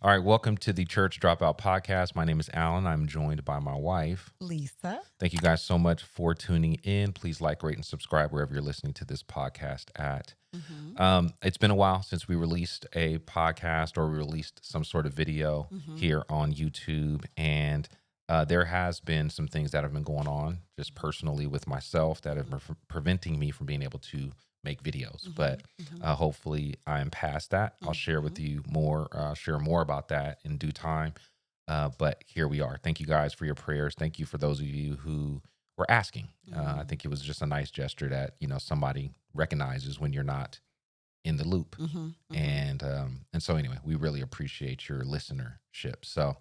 All right, welcome to the Church Dropout podcast. My name is Alan. I'm joined by my wife, Lisa. Thank you guys so much for tuning in. Please like, rate, and subscribe wherever you're listening to this podcast at. It's been a while since we released a podcast or we released some sort of video here on YouTube. And there has been some things that have been going on just personally with myself that have been preventing me from being able to make videos. But hopefully I'm past that. I'll share with you more, share more about that in due time. But here we are. Thank you guys for your prayers. Thank you for those of you who were asking. I think it was just a nice gesture that, somebody recognizes when you're not in the loop. And so anyway, we really appreciate your listenership. So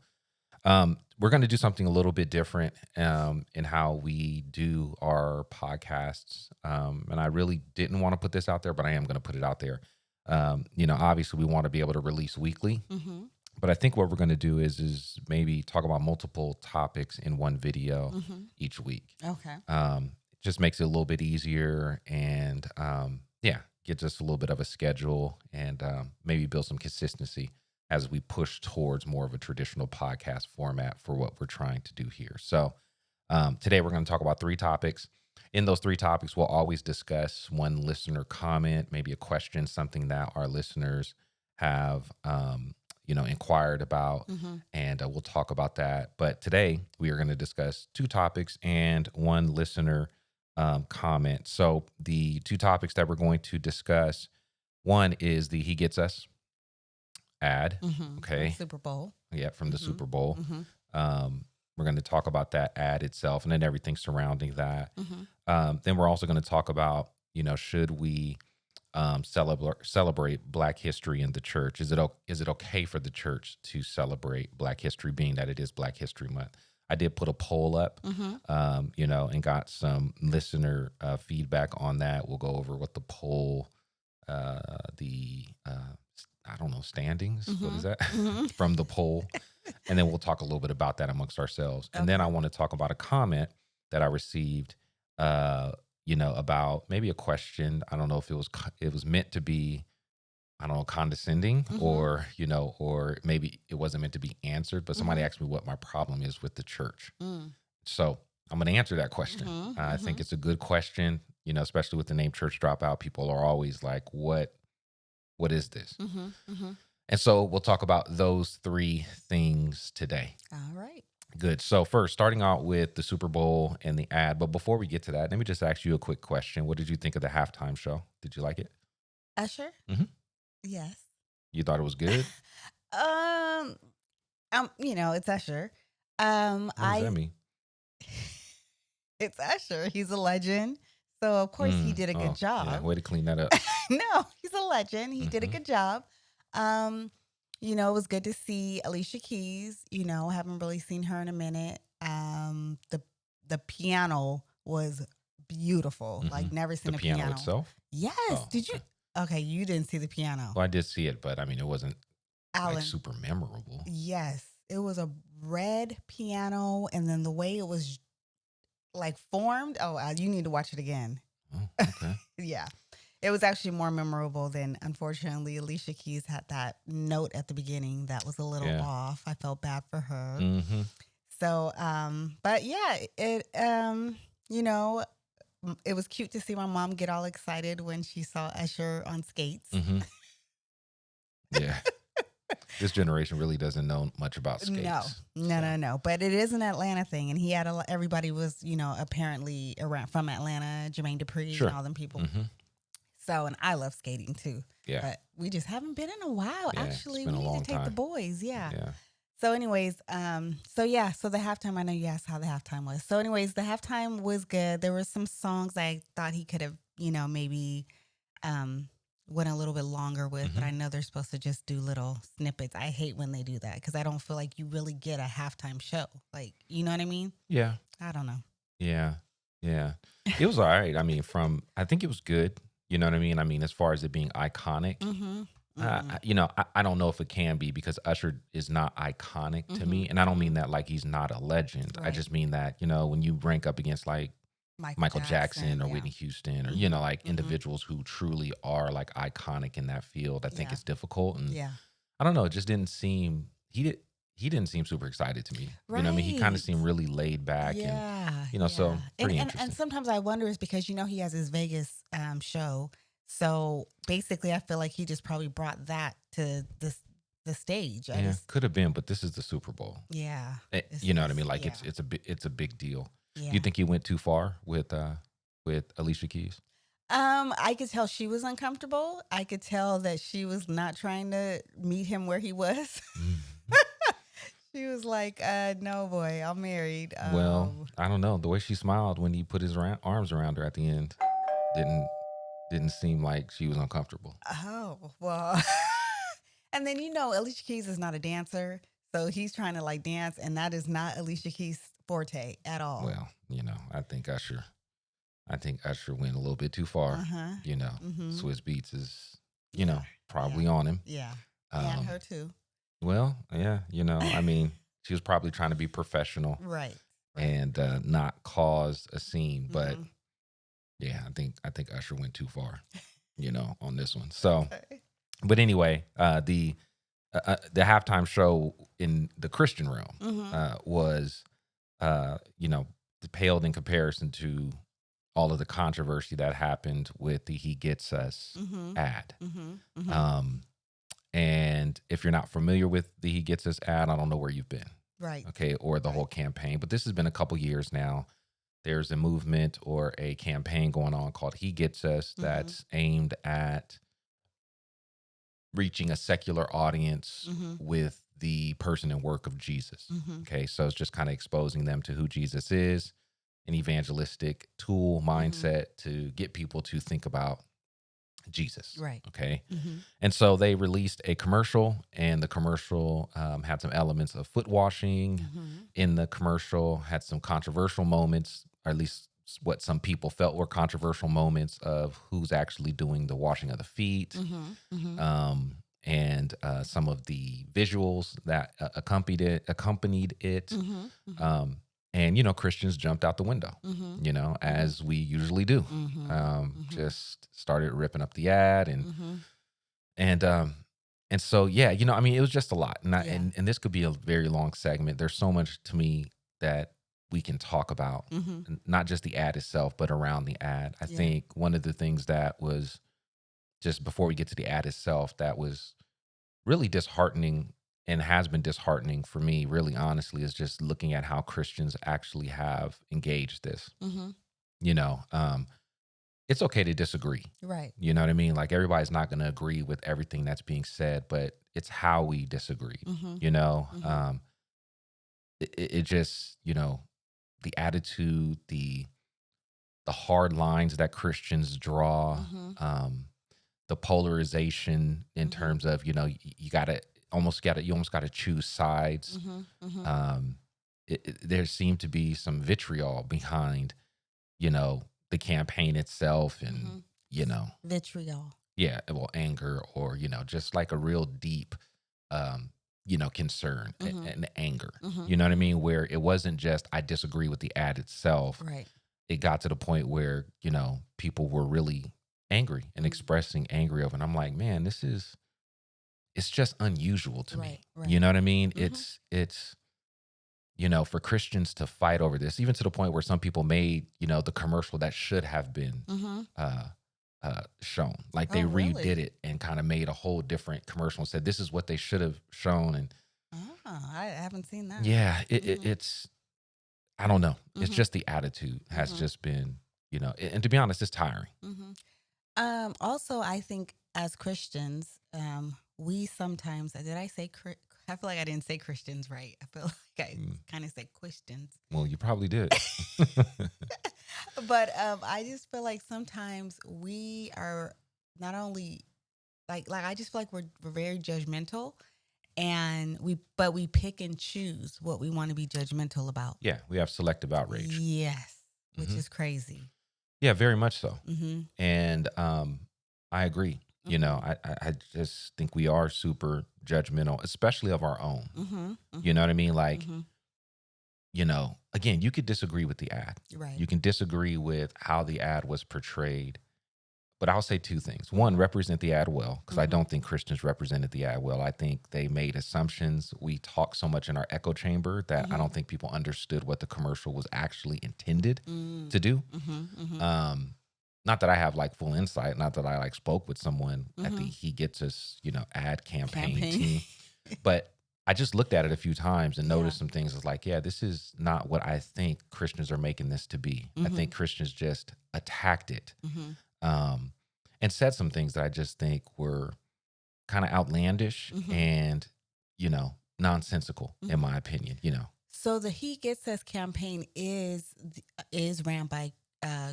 we're going to do something a little bit different in how we do our podcasts. And I really didn't want to put this out there, but I am going to put it out there. Obviously we want to be able to release weekly. But I think what we're going to do is maybe talk about multiple topics in one video each week. Okay. It just makes it a little bit easier and, gets us a little bit of a schedule and maybe build some consistency as we push towards more of a traditional podcast format for what we're trying to do here. So today we're going to talk about 3 topics. In those 3 topics, we'll always discuss one listener comment, maybe a question, something that our listeners have inquired about, and we'll talk about that. But today we are going to discuss 2 topics and one listener comment. So the 2 topics that we're going to discuss, one is the He Gets Us ad. Okay. Super Bowl. Yeah, from the Super Bowl. We're going to talk about that ad itself and then everything surrounding that. Then we're also going to talk about, should we celebrate Black history in the church? Is it okay for the church to celebrate Black history, being that it is Black History Month? I did put a poll up, and got some listener feedback on that. We'll go over what the poll, standings. What is that from the poll? And then we'll talk a little bit about that amongst ourselves. And then I want to talk about a comment that I received, about maybe a question. I don't know if it was meant to be, condescending or maybe it wasn't meant to be answered, but somebody asked me what my problem is with the church. So I'm going to answer that question. I think it's a good question, especially with the name Church Dropout. People are always like, what is this? And so we'll talk about those 3 things today. All right. Good. So first, starting out with the Super Bowl and the ad. But before we get to that, let me just ask you a quick question. What did you think of the halftime show? Did you like it? Usher? Yes. You thought it was good? It's Usher. What does that mean? It's Usher. He's a legend. So of course he did a good job. Yeah, way to clean that up. No, he's a legend. He did a good job. It was good to see Alicia Keys. Haven't really seen her in a minute. The piano was beautiful. Like never seen The a piano. piano itself? Yes. Oh, Did you? Okay, you didn't see the piano. Well, I did see it, but it wasn't Alan, like super memorable. yes, it was a red piano, and then the way it was like formed. Oh, you need to watch it again. Oh, okay. Yeah. It was actually more memorable than, unfortunately, Alicia Keys had that note at the beginning that was a little off. I felt bad for her. So, but yeah, it was cute to see my mom get all excited when she saw Usher on skates. Yeah. This generation really doesn't know much about skates. No. But it is an Atlanta thing, and he had everybody was, apparently around from Atlanta, Jermaine Dupri and all them people. So, and I love skating too. Yeah. But we just haven't been in a while. Yeah, Actually, we need to take the boys. Yeah. Yeah. So anyways, so the halftime, I know you asked how the halftime was. So anyways, the halftime was good. There were some songs I thought he could have, maybe went a little bit longer with, but I know they're supposed to just do little snippets. I hate when they do that because I don't feel like you really get a halftime show. Like, you know what I mean? Yeah. I don't know. Yeah. It was all right. I think it was good. You know what I mean? As far as it being iconic, I don't know if it can be because Usher is not iconic to me. And I don't mean that like he's not a legend. Right. I just mean that, when you rank up against like Michael Jackson or Whitney Houston or, individuals who truly are like iconic in that field, I think it's difficult. And I don't know, it just didn't seem he didn't seem super excited to me. You know what I mean? He kind of Right. seemed really laid back and, Yeah, so yeah. pretty And interesting. sometimes I wonder is because he has his Vegas show. So basically I feel like he just probably brought that to the stage. I Yeah, just could have been, but this is the Super Bowl. yeah. This You know what I is mean? Like yeah. it's a big deal. Do you Yeah. think he went too far with Alicia Keys? I could tell she was uncomfortable. I could tell that she was not trying to meet him where he was. Mhm. She was like, no boy, I'm married. Well, I don't know. The way she smiled when he put his arms around her at the end didn't didn't seem like she was uncomfortable. Oh, well. And then Alicia Keys is not a dancer, so he's trying to like dance, and that is not Alicia Keys' forte at all. Well, I think Usher went a little bit too far. Uh-huh. You know, Mm-hmm. Swiss Beats is, Yeah. probably Yeah. on him. Yeah. And Um, her too. well, yeah, I mean, she was probably trying to be professional Right. Right. and not cause a scene, but Mhm. yeah, I think Usher went too far, on this one. So, Okay. but anyway, the halftime show in the Christian realm Mhm. was, paled in comparison to all of the controversy that happened with the "He Gets Us" Mhm. ad. Mhm. Mhm. Um, and if you're not familiar with the "He Gets Us" ad, I don't know where you've been, Right. okay, or the whole Right. campaign. But this has been a couple years now. There's a movement or a campaign going on called "He Gets Us" Mhm. that's aimed at reaching a secular audience Mhm. with the person and work of Jesus. Mhm. Okay, so it's just kind of exposing them to who Jesus is, an evangelistic tool Mhm. mindset to get people to think about Jesus. Right. Okay, Mhm. and so they released a commercial, and the commercial had some elements of foot washing. Mhm. In the commercial, had some controversial moments, or at least what some people felt were controversial moments of who's actually doing the washing of the feet, Mhm. Mhm. and some of the visuals that accompanied it. Mhm. Mhm. Um, and Christians jumped out the window, Mhm. Mhm. as we usually do. Mhm. Mhm. Just started ripping up the ad Mhm. and um and so yeah, I mean, it was just a lot. And Yeah. and this could be a very long segment. There's so much to me that we can talk about, Mhm. not just the ad itself, but around the ad. I Yeah. think one of the things that was, just before we get to the ad itself, that was really disheartening and has been disheartening for me, really honestly, is just looking at how Christians actually have engaged this. Mhm. You know, um, it's okay to disagree. Right. You know what I mean? Like, everybody's not going to agree with everything that's being said, but it's how we disagree. Mhm. You know, Mhm. it just, the attitude, the hard lines that Christians draw, Mhm. um, the polarization in Mhm. terms of, you almost got to choose sides. Mhm. Mhm. Um, there seemed to be some vitriol behind, you know, the campaign itself, and, Mhm. you know, Vitriol. yeah, well, anger, or, just like a real deep, um, concern Mhm. and anger. Mhm. You know what I Mhm. mean? Where it wasn't just, I disagree with the ad itself. Right. It got to the point where, people were really angry and Mhm. expressing angry over. And I'm like, man, it's just unusual to Right. me. You Right. know what I mean? Mhm. It's, for Christians to fight over this, even to the point where some people made, the commercial that should have been Mhm. uh, shown. Like, they Oh, redid really? it and kind of made a whole different commercial and said, this is what they should have shown. And Oh, I haven't seen that. yeah, Mhm. it's, I don't know. It's Mhm. just the attitude has Mhm. just been, and to be honest, it's tiring. Mhm. Also, I think as Christians, we sometimes did I say I feel like I didn't say Christians right. I feel like I Mm, kind of said Christians. well, you probably did. But I just feel like sometimes we are not only like I just feel like we're very judgmental, and we pick and choose what we want to be judgmental about. Yeah, we have selective outrage. Yes, which Hmm. is crazy. Yeah, very much so. Mhm. And I agree. Mhm. I just think we are super judgmental, especially of our own. Mhm. You know Mhm. what I mean? Like, Mhm. again, you could disagree with the ad. Right. You can disagree with how the ad was portrayed, but I'll say two things. One, represent the ad well, because I Mhm. don't think Christians represented the ad well. I think they made assumptions. We talk so much in our echo chamber that I Mhm. don't think people understood what the commercial was actually intended to do. Mhm. Mhm. Um, Not that I have like full insight, not that I like spoke with someone at the Mhm. He Gets Us, ad campaign Campaign. team, but I just looked at it a few times and Yeah. noticed some things. It's like, yeah, this is not what I think Christians are making this to be. I Mhm. think Christians just attacked it, Mhm. um, and said some things that I just think were kind of outlandish Mhm. and, nonsensical, in Mhm. my opinion, So the He Gets Us campaign is ran by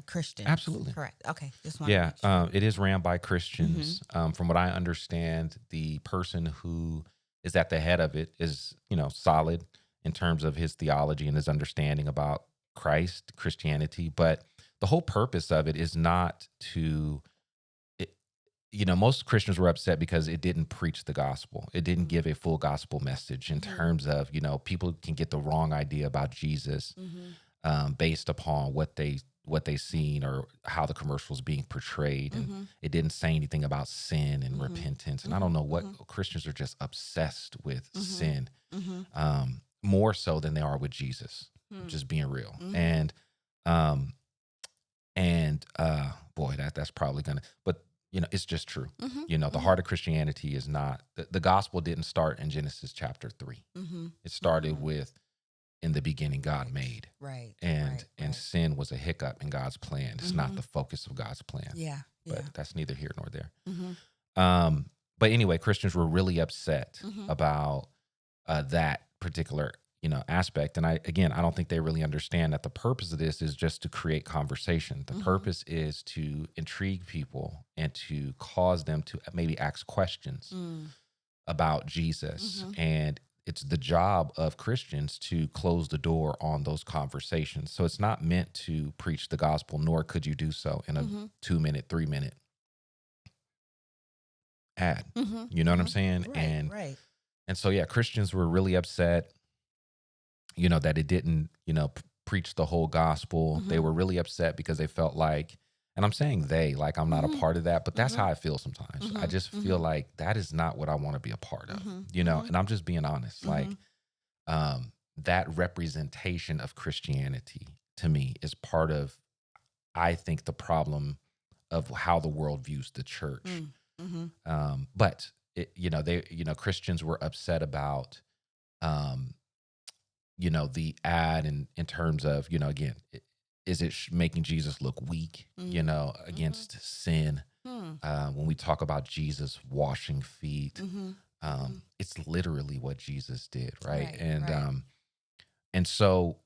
Christians, Absolutely. correct? Okay, just want to Yeah, make sure. it is ran by Mhm. Christians. From what I understand, the person who is at the head of it is, solid in terms of his theology and his understanding about Christ, Christianity. But the whole purpose of it is not to, it, most Christians were upset because it didn't preach the gospel. It didn't Mhm. give a full gospel message in Mhm. terms of, people can get the wrong idea about Jesus, Mhm. based upon what they seen or how the commercial is being portrayed, and Mhm. it didn't say anything about sin and Mhm. repentance. And I don't Mhm. know what Mhm. Christians are just obsessed with Mhm. sin, Mhm. more so than they are with Jesus. Mhm. Just being real, Mhm. um, and boy, that's probably gonna, but it's just true. Mhm. The Mhm. heart of Christianity is not the gospel didn't start in Genesis chapter 3. Mhm. It started Mhm. with, in the beginning God Right. made, Right. and Right. and Right. sin was a hiccup in God's plan. It's not the Mhm. focus of God's plan, Yeah. but Yeah. that's neither here nor there. Mhm. But anyway, Christians were really upset Mhm. about that particular aspect, and I don't think they really understand that the purpose of this is just to create conversation. The Mhm. purpose is to intrigue people and to cause them to maybe ask questions Mm. about Jesus. Mhm. And it's the job of Christians to close the door on those conversations. So it's not meant to preach the gospel, nor could you do so in a Mhm. 2 minute, 3 minute ad. Mhm. You know what I'm Mhm. saying? Right. And Right. and so yeah, Christians were really upset, that it didn't, preach the whole gospel. They Mhm. were really upset because they felt like, and I'm saying they, like I'm not a Mhm. part of that, but that's how Mhm. I feel sometimes. I Mhm. just feel Mhm. like that is not what I want to be a part of, Mhm. Mhm. and I'm just being honest. Mhm. Like, that representation of Christianity to me is part of, I think, the problem of how the world views the church. Mm. Mhm. But Christians were upset about, um, the ad in terms of, again, is it making Jesus look weak, Mm. Mhm. against sin? Hmm. When we talk about Jesus washing feet, Mhm. Mhm. it's literally what Jesus did, right? Right. And Right. so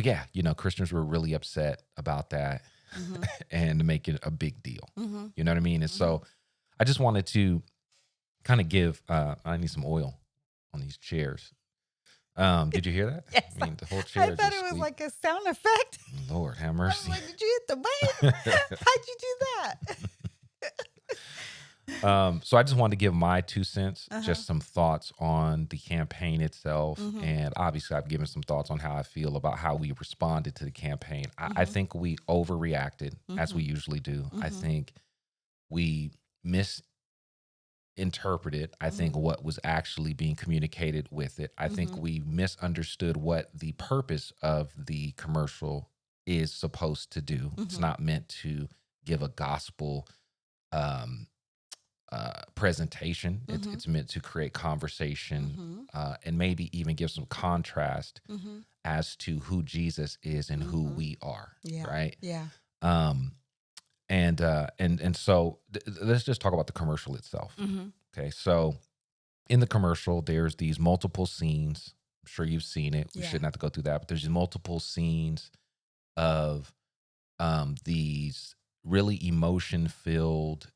yeah, Christians were really upset about that Mhm. and make it a big deal. Mhm. You know what I mean? And Mhm. so I just wanted to kind of give. I need some oil on these chairs. Did you hear that? Yes. I mean, the whole I chair thought just it was squeaked. like a sound effect. Lord have I was mercy. like, did you hit the button? How'd you do that? So I just wanted to give my 2 cents, Uh-huh. just some thoughts on the campaign itself. Mhm. And obviously I've given some thoughts on how I feel about how we responded to the campaign. I Mhm. think we overreacted, as we Mhm. usually do. I Mhm. think we misinterpreted, I think, Mhm. what was actually being communicated with it. I think Mhm. we misunderstood what the purpose of the commercial is supposed to do. It's Mhm. not meant to give a gospel, um, presentation. It's Mhm. it's meant to create conversation, Mhm. and maybe even give some contrast Mhm. as to who Jesus is and who Mhm. we are, Yeah. right? Yeah. Um, and so let's just talk about the commercial itself. Mhm. Okay, so in the commercial, there's these multiple scenes. I'm sure you've seen it. We Yeah. shouldn't have to go through that, but there's multiple scenes of, these really emotion filled,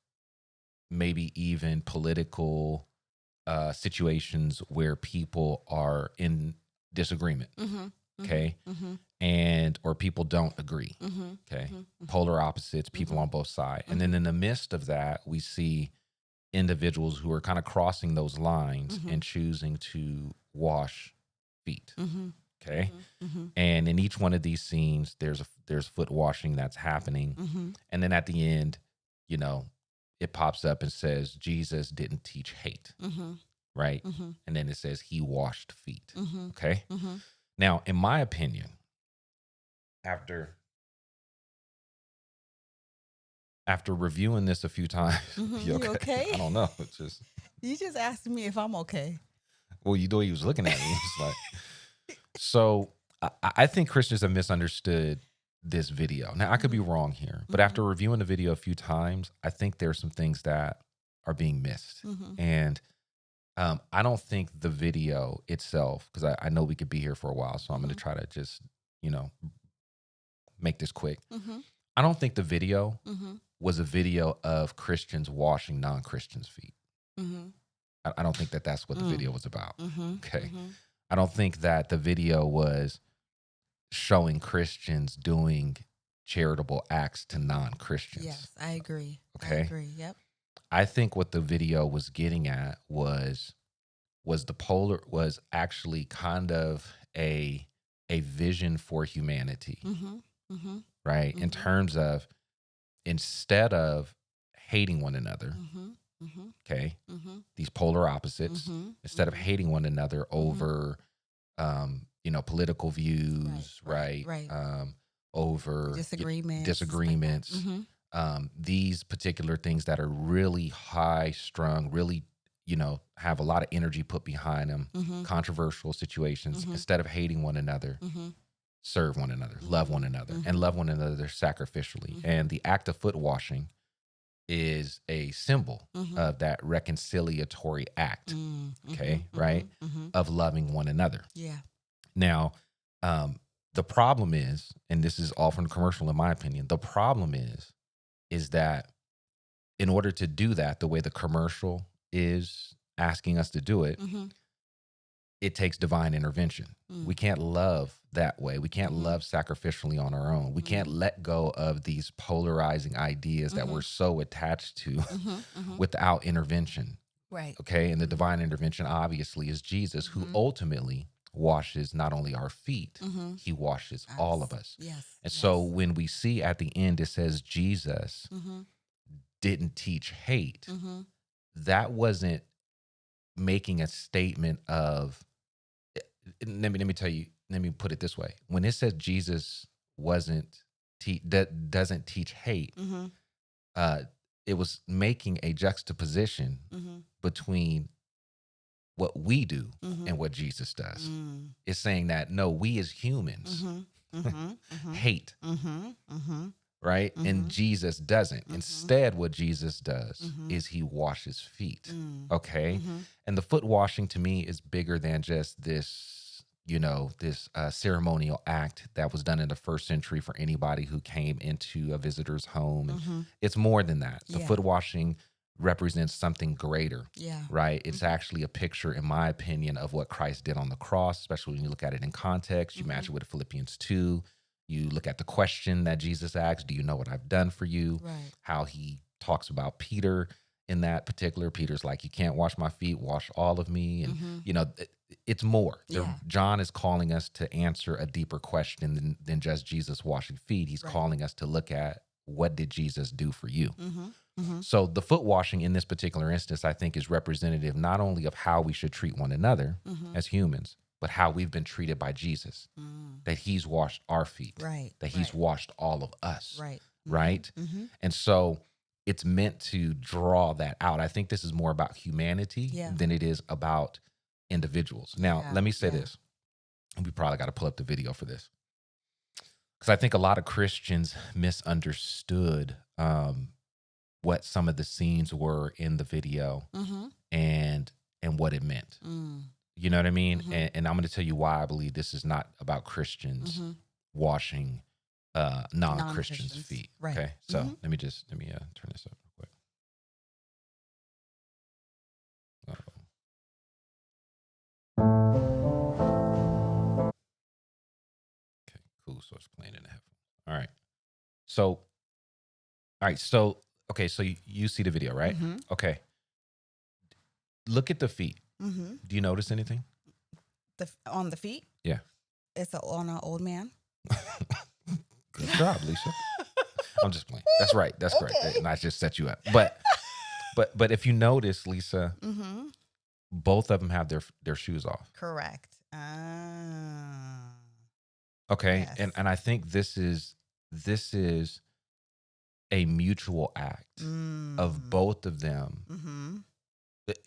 maybe even political, situations where people are in disagreement. Mhm. Mhm. Okay, Mhm. and or people don't agree. Mhm. Okay, Mhm. Mhm. polar opposites, people Mhm. on both sides, and then Mhm. in the midst of that, we see individuals who are kind of crossing those lines Mhm. and choosing to wash feet. Mhm. Okay. Mhm. And in each one of these scenes, there's foot washing that's happening. Mhm. And then at the end, you know, it pops up and says Jesus didn't teach hate, right? And then it says he washed feet. Okay. Now, in my opinion, after reviewing this a few times, You okay? I don't know. It's just, You just asked me if I'm okay. well, you know, he was looking at me. It's like, so I think Christians have misunderstood this video. Now, I could be wrong here, but after reviewing the video a few times, I think there's some things that are being missed. And I don't think the video itself, because I know we could be here for a while, so I'm going to try to just, make this quick. I don't think the video was a video of Christians washing non-Christians' feet. I don't think that that's what the video was about. Okay. I don't think that the video was showing Christians doing charitable acts to non-Christians. Yes, I agree. Okay. I agree. Yep. I think what the video was getting at was actually kind of a vision for humanity, right? In terms of, instead of hating one another, okay, these polar opposites, instead of hating one another over, political views, right? Over disagreements. These particular things that are really high strung, really, have a lot of energy put behind them, controversial situations. Instead of hating one another, serve one another, love one another, and love one another sacrificially. And the act of foot washing is a symbol of that reconciliatory act, okay, right? Of loving one another. Yeah. Now, the problem is, and this is all from the commercial in my opinion, the problem is that in order to do that the way the commercial is asking us to do it, it takes divine intervention. We can't love that way. We can't love sacrificially on our own. We can't let go of these polarizing ideas that we're so attached to without intervention. Right. Okay. And the divine intervention obviously is Jesus, who ultimately washes not only our feet, he washes all of us. Yes. And so when we see at the end, it says Jesus didn't teach hate, that wasn't making a statement of, let me tell you, let me put it this way. When it says Jesus doesn't teach hate, it was making a juxtaposition between what we do and what Jesus does. It's saying that, no, we as humans hate, right? And Jesus doesn't. This what Jesus does is he washes feet, okay? And the foot washing to me is bigger than just this, this ceremonial act that was done in the first century for anybody who came into a visitor's home. And it's more than that. The foot washing represents something greater, right? It's actually a picture, in my opinion, of what Christ did on the cross, especially when you look at it in context. You match it with Philippians 2. You look at the question that Jesus asked, do you know what I've done for you? Right. How he talks about Peter in that particular. Peter's like, you can't wash my feet, wash all of me. And, it's more. John is calling us to answer a deeper question than just Jesus washing feet. He's calling us to look at, what did Jesus do for you? So the foot washing in this particular instance, I think, is representative not only of how we should treat one another as humans, but how we've been treated by Jesus, that he's washed our feet, that he's washed all of us, right? And so it's meant to draw that out. I think this is more about humanity than it is about individuals. Now, let me say this. We probably got to pull up the video for this, because I think a lot of Christians misunderstood what some of the scenes were in the video and what it meant. You know what I mean? And I'm going to tell you why I believe this is not about Christians washing non-Christians' feet. Right. Okay. So let me turn this up real quick. Okay, cool. So it's playing in the headphones. All right. So, okay. So you see the video, right? Okay. Look at the feet. Do you notice anything? On the feet? Yeah. It's on an old man. Good job, Lisa. I'm just playing. That's right. That's correct. Okay. And I just set you up. But if you notice, Lisa, Mm-hmm. both of them have their shoes off. Correct. Ah. Okay. Yes. And I think this is a mutual act of both of them. Mm-hmm.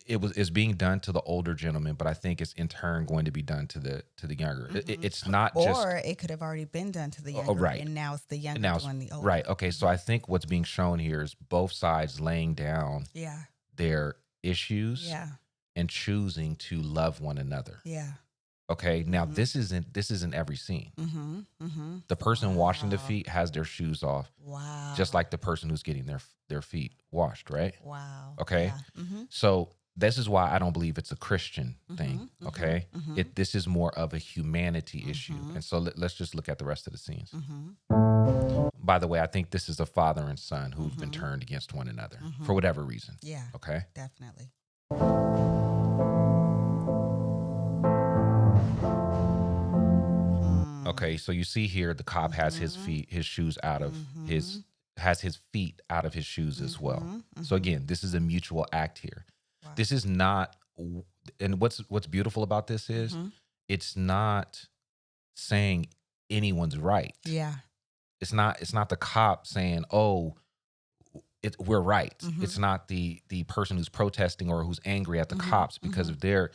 It's being done to the older gentleman, but I think it's in turn going to be done to the younger. It's not just, Or it could have already been done to the younger, right. and now it's the younger Now it's doing the older. right. Okay. So I think what's being shown here is both sides laying down Yeah. their issues Yeah. and choosing to love one another. Yeah. Okay. Now this isn't every scene. Mm-hmm. Mm-hmm. The person washing the feet has their shoes off, Wow. just like the person who's getting their feet washed, right? Wow. Okay. Yeah. Mm-hmm. So this is why I don't believe it's a Christian thing. Mm-hmm. Okay. Mm-hmm. This is more of a humanity issue. And so let's just look at the rest of the scenes. Mm-hmm. By the way, I think this is a father and son who've been turned against one another for whatever reason. Yeah. Okay. Definitely. Okay. So you see here, the cop has his shoes out of has his feet out of his shoes as well. So again, this is a mutual act here. Wow. This is not, and what's beautiful about this is it's not saying anyone's right. Yeah. It's not the cop saying, "Oh, we're right." It's not the person who's protesting or who's angry at the cops because of they're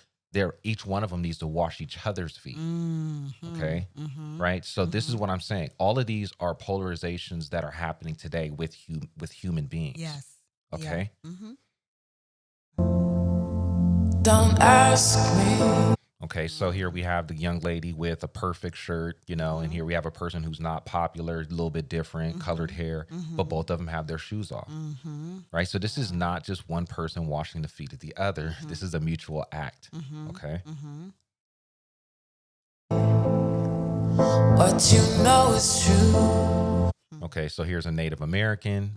each one of them needs to wash each other's feet. Okay, right. So this is what I'm saying. All of these are polarizations that are happening today with human beings. Yes. Okay. Yeah. Mm-hmm. Don't ask me. Okay, so here we have the young lady with a perfect shirt, and here we have a person who's not popular, a little bit different, colored hair, but both of them have their shoes off, right? So this is not just one person washing the feet of the other. This is a mutual act, okay? What you know is true. Okay, so here's a Native American,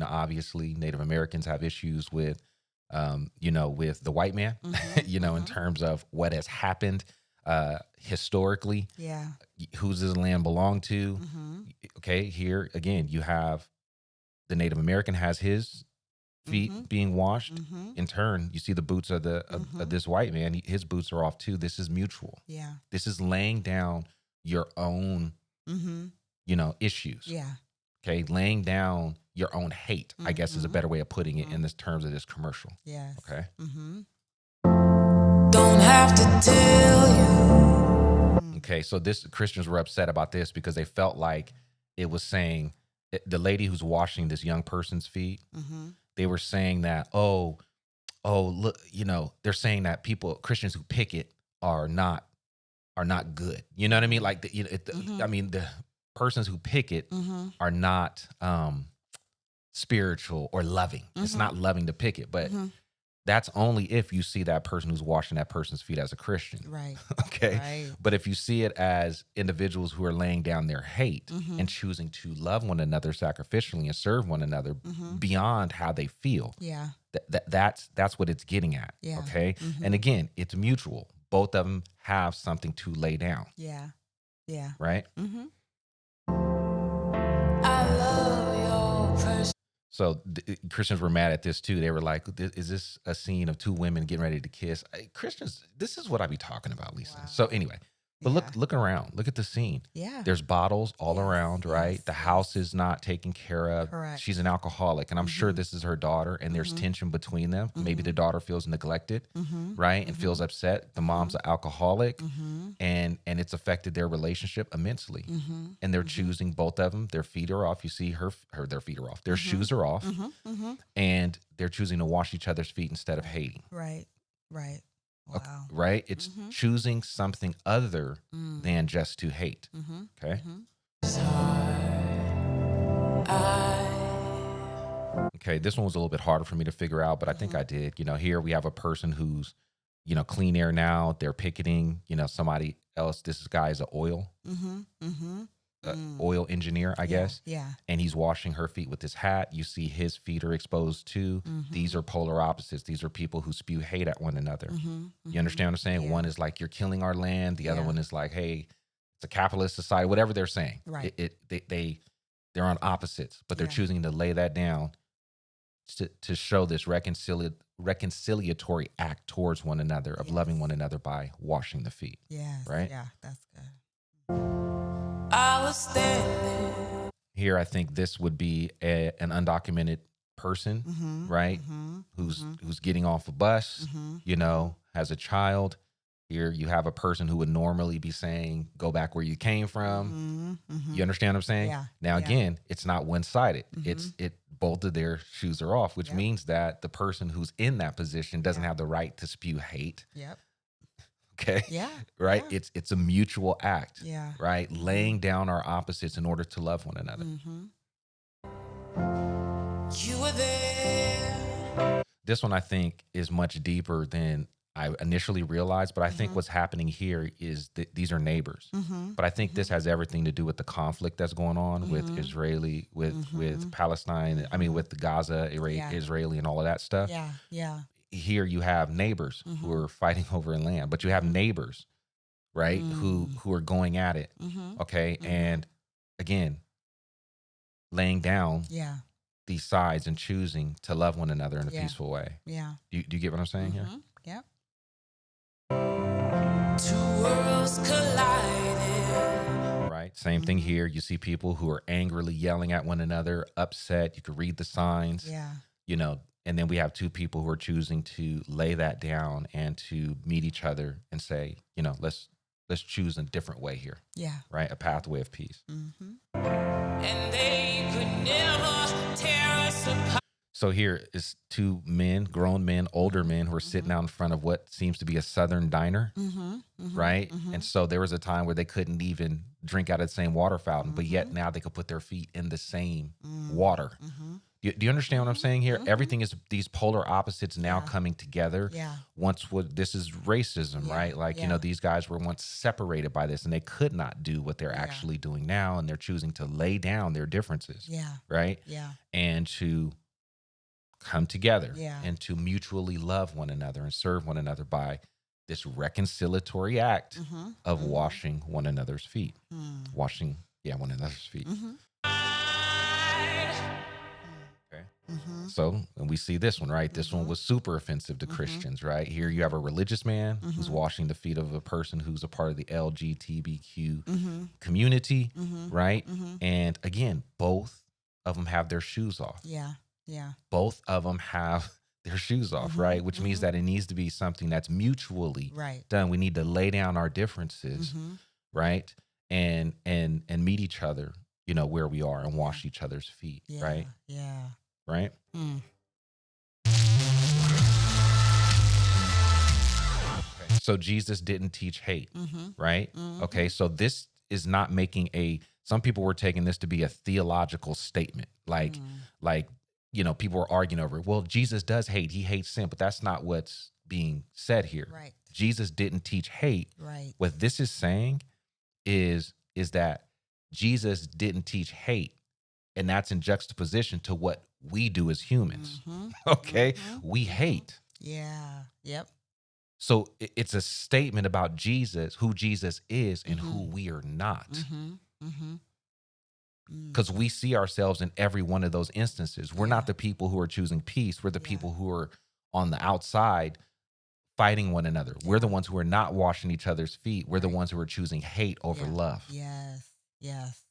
obviously Native Americans have issues with with the white man, in terms of what has happened historically. Yeah. Who's does the land belong to? Okay, here again, you have the Native American has his feet being washed. In turn, you see the boots of of this white man. His boots are off too. This is mutual. Yeah. This is laying down your own, issues. Yeah. Okay, laying down your own hate, I guess is a better way of putting it in this terms of this commercial. Yes. Okay. Don't have to tell you. Okay, so Christians were upset about this because they felt like it was saying the lady who's washing this young person's feet. They were saying that, oh, look, they're saying that Christians who picket are not good. You know what I mean? Like the persons who picket are not spiritual or loving. It's not loving to picket, but that's only if you see that person who's washing that person's feet as a Christian. Right. Okay. Right. But if you see it as individuals who are laying down their hate and choosing to love one another sacrificially and serve one another beyond how they feel, Yeah. that's what it's getting at. Yeah. Okay. And again, it's mutual. Both of them have something to lay down. Yeah. Yeah. Right. I love your person. So Christians were mad at this too. They were like, "Is this a scene of two women getting ready to kiss?" Christians, this is what I be talking about, Lisa. Wow. So anyway, but look around. Look at the scene. Yeah. There's bottles all around, right? yes, The house is not taken care of. Correct. She's an alcoholic, and I'm sure this is her daughter, and there's tension between them. Maybe the daughter feels neglected, right, and feels upset. The mom's an alcoholic, and it's affected their relationship immensely. And they're choosing, both of them. Their feet are off. You see their feet are off. Their shoes are off, and they're choosing to wash each other's feet instead of hating. Right. Right. Wow. Right? It's choosing something other than just to hate. Okay. Okay, this one was a little bit harder for me to figure out, but I think I did. Here we have a person who's, clean air now. They're picketing, somebody else. This guy is an oil engineer, I guess. Yeah. And he's washing her feet with his hat. You see his feet are exposed too. These are polar opposites. These are people who spew hate at one another. You understand what I'm saying? Yeah. One is like, you're killing our land. The other one is like, hey, it's a capitalist society, whatever they're saying. Right. They're They're on opposites, but they're choosing to lay that down to show this reconciliatory act towards one another of loving one another by washing the feet. Yes. Right? Yeah, that's good. I was standing. Here, I think this would be an undocumented person, right? Who's getting off a bus, has a child. Here you have a person who would normally be saying, go back where you came from. You understand what I'm saying? Yeah. Now, again, it's not one-sided. Both of their shoes are off, which means that the person who's in that position doesn't have the right to spew hate. Yep. Okay. Yeah. Right. Yeah. It's a mutual act. Yeah. Right. Laying down our opposites in order to love one another. You were there. This one, I think, is much deeper than I initially realized, but I think what's happening here is that these are neighbors. But I think this has everything to do with the conflict that's going on with Israeli, with Palestine. I mean, with the Gaza, Israeli, and all of that stuff. Yeah. Yeah. Here you have neighbors who are fighting over land, but you have neighbors, right, who are going at it. Okay, and again, laying down these sides and choosing to love one another in a peaceful way. Yeah. Do you get what I'm saying here? Yep. Two worlds collided. Right. Same thing here. You see people who are angrily yelling at one another, upset. You could read the signs. Yeah. And then we have two people who are choosing to lay that down and to meet each other and say, let's choose a different way here. Yeah. Right. A pathway of peace. And they could never tear us apart. So here is two men, grown men, older men who are sitting out in front of what seems to be a Southern diner, right? And so there was a time where they couldn't even drink out of the same water fountain, but yet now they could put their feet in the same water. Do you understand what I'm saying here? Everything is these polar opposites now coming together. Yeah. This is racism, right? Like, these guys were once separated by this and they could not do what they're actually doing now. And they're choosing to lay down their differences. Yeah. Right. Yeah. And to come together Yeah. and to mutually love one another and serve one another by this reconciliatory act of washing one another's feet. Washing, one another's feet. Okay. So, and we see this one, right? This one was super offensive to Christians, right? Here you have a religious man who's washing the feet of a person who's a part of the LGBTQ community, right? And again, both of them have their shoes off. Yeah. Yeah. Both of them have their shoes off, right? Which means that it needs to be something that's mutually done. We need to lay down our differences, right? And meet each other, where we are and wash each other's feet, right? Yeah. Right? Okay. So Jesus didn't teach hate, right? Okay, so this is not making some people were taking this to be a theological statement, like people were arguing over it. Well, Jesus does hate. He hates sin, but that's not what's being said here. Right. Jesus didn't teach hate. Right. What this is saying is that Jesus didn't teach hate, and that's in juxtaposition to what we do as humans. Okay? We hate. Yeah. Yep. So it's a statement about Jesus, who Jesus is and who we are not. Because we see ourselves in every one of those instances. We're not the people who are choosing peace. We're the people who are on the outside fighting one another. We're the ones who are not washing each other's feet. We're the ones who are choosing hate over love. Yes. Yes.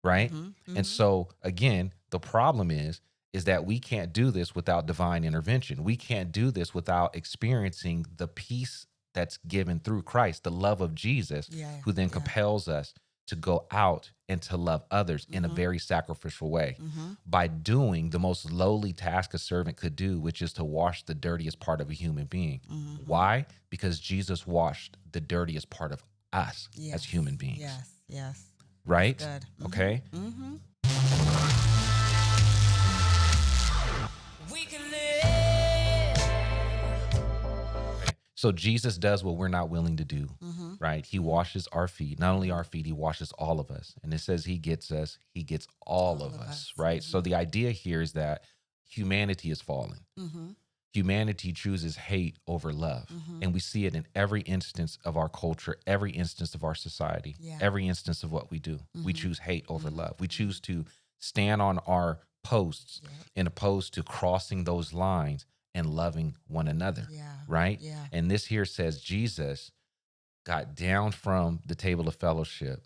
Right? And so, again, the problem is that we can't do this without divine intervention. We can't do this without experiencing the peace that's given through Christ, the love of Jesus, who then compels us to go out and to love others in a very sacrificial way by doing the most lowly task a servant could do, which is to wash the dirtiest part of a human being. Why? Because Jesus washed the dirtiest part of us as human beings. Yes. Yes. Right? Good. Okay? We can live. So Jesus does what we're not willing to do, right? He washes our feet. Not only our feet, he washes all of us. And it says he gets us, he gets all of us, right? So the idea here is that humanity is fallen. Humanity chooses hate over love. And we see it in every instance of our culture, every instance of our society, every instance of what we do. We choose hate over love. We choose to stand on our posts Yep. in opposed to crossing those lines and loving one another. Yeah. Right. Yeah. And this here says Jesus got down from the table of fellowship,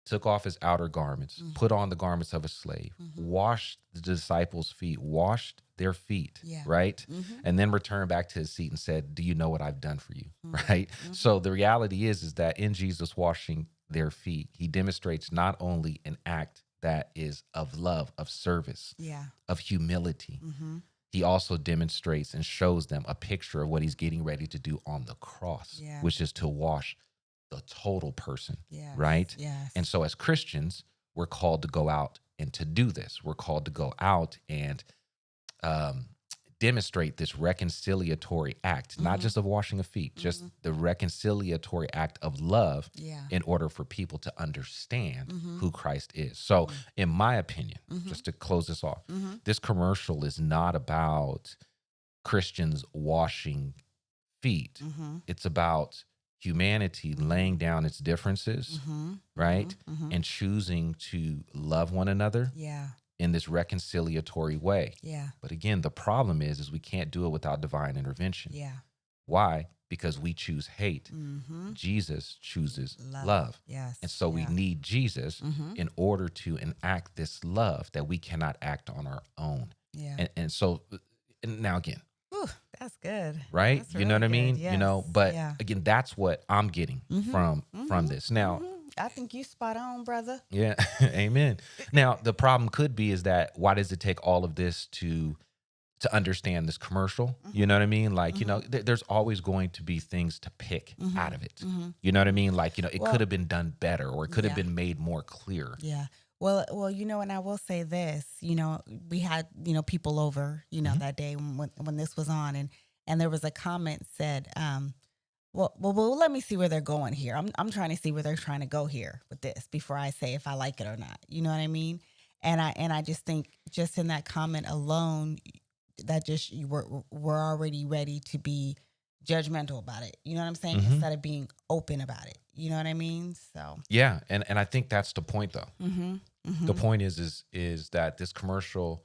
took off his outer garments, put on the garments of a slave, washed the disciples' feet, washed their feet, Yeah. right? And then returned back to his seat and said, do you know what I've done for you, right? So the reality is that in Jesus washing their feet, he demonstrates not only an act that is of love, of service, Yeah. of humility, he also demonstrates and shows them a picture of what he's getting ready to do on the cross, Yeah. which is to wash the total person, Yes. right? Yes. And so as Christians, we're called to go out and to do this. We're called to go out and demonstrate this reconciliatory act, not just of washing of feet, just the reconciliatory act of love Yeah. in order for people to understand who Christ is. So in my opinion, just to close this off, this commercial is not about Christians washing feet. It's about humanity laying down its differences, right? And choosing to love one another Yeah. in this reconciliatory way. Yeah. But again, the problem is we can't do it without divine intervention. Yeah. Why? Because we choose hate. Jesus chooses love. Yes. And so we need Jesus in order to enact this love that we cannot act on our own. Yeah. And so now again, Whew, that's good. right? That's You know what I really mean? good. You know, but Yeah. again, that's what I'm getting from this. Now, I think you spot on, brother. yeah, amen. Now, the problem could be is that why does it take all of this to understand this commercial? You know what I mean? Like, you know, there's always going to be things to pick out of it. You know what I mean? Like, you know, it could have been done better, or it could have been made more clear. Yeah. Well, you know, and I will say this, you know, we had, you know, people over, you know, that day when this was on, and there was a comment said, well, let me see where they're going here. I'm trying to see where they're trying to go here with this before I say if I like it or not. You know what I mean? And I just think just in that comment alone, that just we're already ready to be judgmental about it. You know what I'm saying? Instead of being open about it. You know what I mean? So yeah, and I think that's the point, though. The point is that this commercial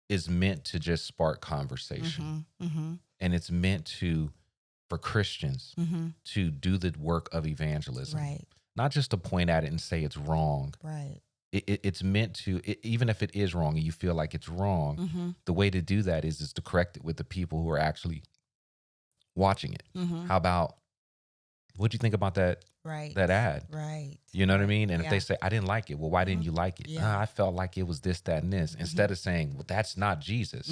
is meant to just spark conversation, and it's meant for Christians to do the work of evangelism, right, not just to point at it and say it's wrong. right, It's meant to, even if it is wrong and you feel like it's wrong, the way to do that is to correct it with the people who are actually watching it. How about, what'd you think about that right, that ad? right. You know what I mean? And Yeah. if they say, I didn't like it, well, why didn't you like it? Yeah. I felt like it was this, that, and this. Instead of saying, well, that's not Jesus,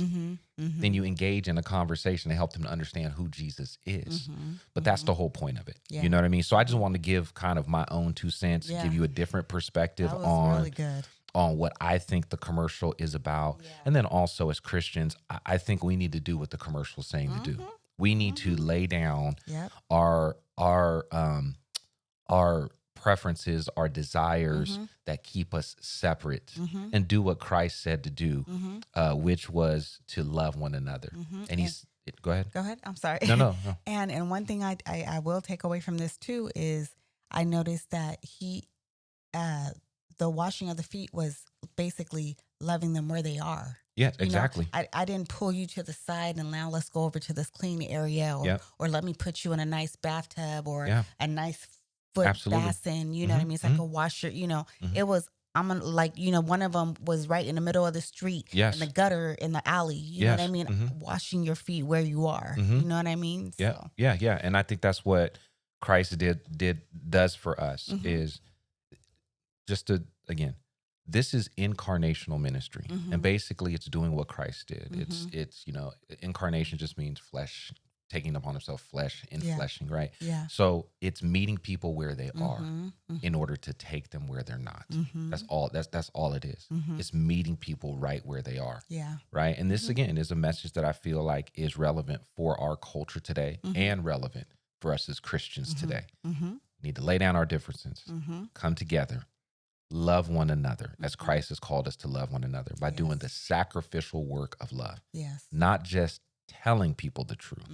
then you engage in a conversation to help them to understand who Jesus is. But that's the whole point of it. Yeah. You know what I mean? So I just want to give kind of my own 2 cents, Yeah. give you a different perspective That was on really good. on what I think the commercial is about. Yeah. And then also as Christians, I think we need to do what the commercial is saying to do. We need to lay down Yep. our preferences, our desires that keep us separate, and do what Christ said to do, which was to love one another. And he's, go ahead. Go ahead. I'm sorry. No. And one thing I will take away from this too is I noticed that the washing of the feet was basically loving them where they are. Yeah, You know, exactly. I didn't pull you to the side and now let's go over to this clean area, or let me put you in a nice bathtub or a nice foot Absolutely. basin. You know what I mean? It's like a washer. You know, it was. One of them was right in the middle of the street, Yes. in the gutter, in the alley. You know what I mean? Washing your feet where you are. You know what I mean? Yeah, So. yeah. And I think that's what Christ does for us is just to, again, this is incarnational ministry. And basically it's doing what Christ did. It's, you know, incarnation just means flesh, taking upon himself flesh, infleshing, right? Yeah. So it's meeting people where they are in order to take them where they're not. That's all it is. It's meeting people right where they are. Yeah. Right. And this again is a message that I feel like is relevant for our culture today and relevant for us as Christians today. We need to lay down our differences, come together, love one another as Christ has called us to love one another by doing the sacrificial work of love. Yes. Not just telling people the truth,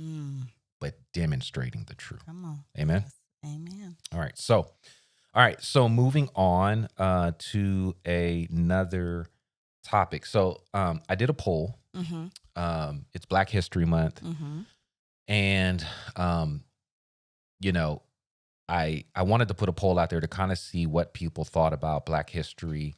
but demonstrating the truth. Come on. Amen. Yes. Amen. All right. So, All right. So moving on to another topic. So I did a poll. Mm-hmm. It's Black History Month, Mm-hmm. and um, you know, I wanted to put a poll out there to kind of see what people thought about Black history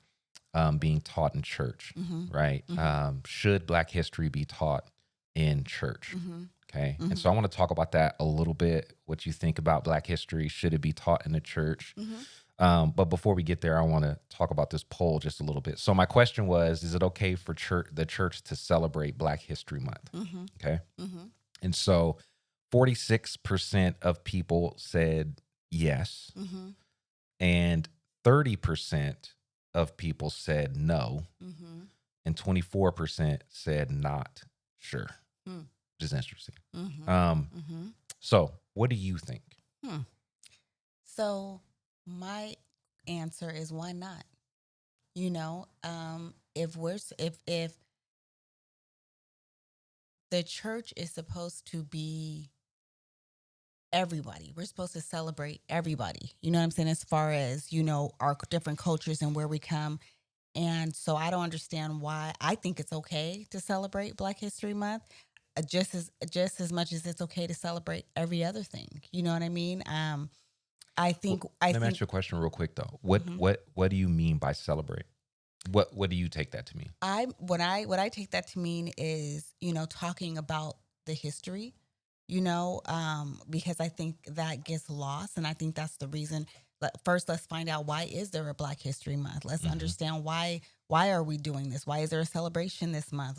being taught in church, Mm-hmm. right? Mm-hmm. Should Black history be taught in church? Mm-hmm. Okay. Mm-hmm. And so I want to talk about that a little bit, what you think about Black history. Should it be taught in the church? But before we get there, I want to talk about this poll just a little bit. So my question was, is it okay for the church to celebrate Black History Month? Mm-hmm. Okay. Mm-hmm. And so 46% of people said yes, Mm-hmm. and 30% of people said no, Mm-hmm. and 24% said not sure, Mm. which is interesting. Mm-hmm. Um, Mm-hmm. so what do you think? So my answer is why not? You know, if the church is supposed to be everybody, we're supposed to celebrate everybody. You know what I'm saying? As far as, our different cultures and where we come. And so I don't understand why. I think it's okay to celebrate Black History Month, just as much as it's okay to celebrate every other thing. You know what I mean? I think I Let me think ask you a question real quick though. Mhm. What do you mean by celebrate? What do you take that to mean? What I take that to mean is, talking about the history, because I think that gets lost, and I think that's the reason. First, let's find out, why is there a Black History Month? Let's Mhm. understand why are we doing this? Why is there a celebration this month?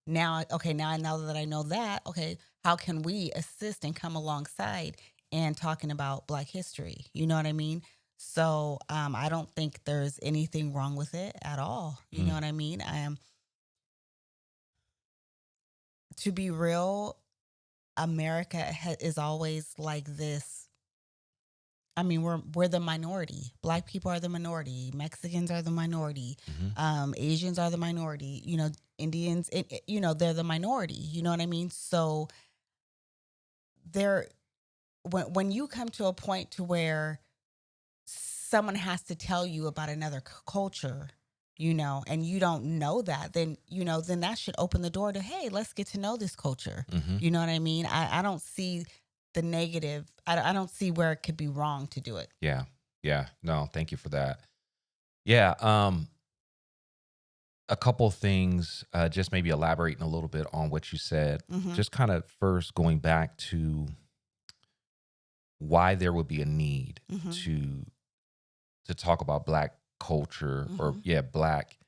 Now that I know that, okay, how can we assist and come alongside and talking about Black history? You know what I mean? So I don't think there's anything wrong with it at all. You know Mm. what I mean? To be real, America is always like this. I mean, we're the minority. Black people are the minority. Mexicans are the minority. Mhm. Asians are the minority. Indians. They're the minority. You know what I mean? So there, when you come to a point to where someone has to tell you about another culture, and you don't know that, then that should open the door to, hey, let's get to know this culture. Mhm. You know what I mean? I don't see the negative. I don't see where it could be wrong to do it. Yeah. Yeah. No, thank you for that. Yeah. A couple things, just maybe elaborating a little bit on what you said. Mm-hmm. Just kind of first going back to why there would be a need Mm-hmm. to talk about Black culture, or Mm-hmm. Black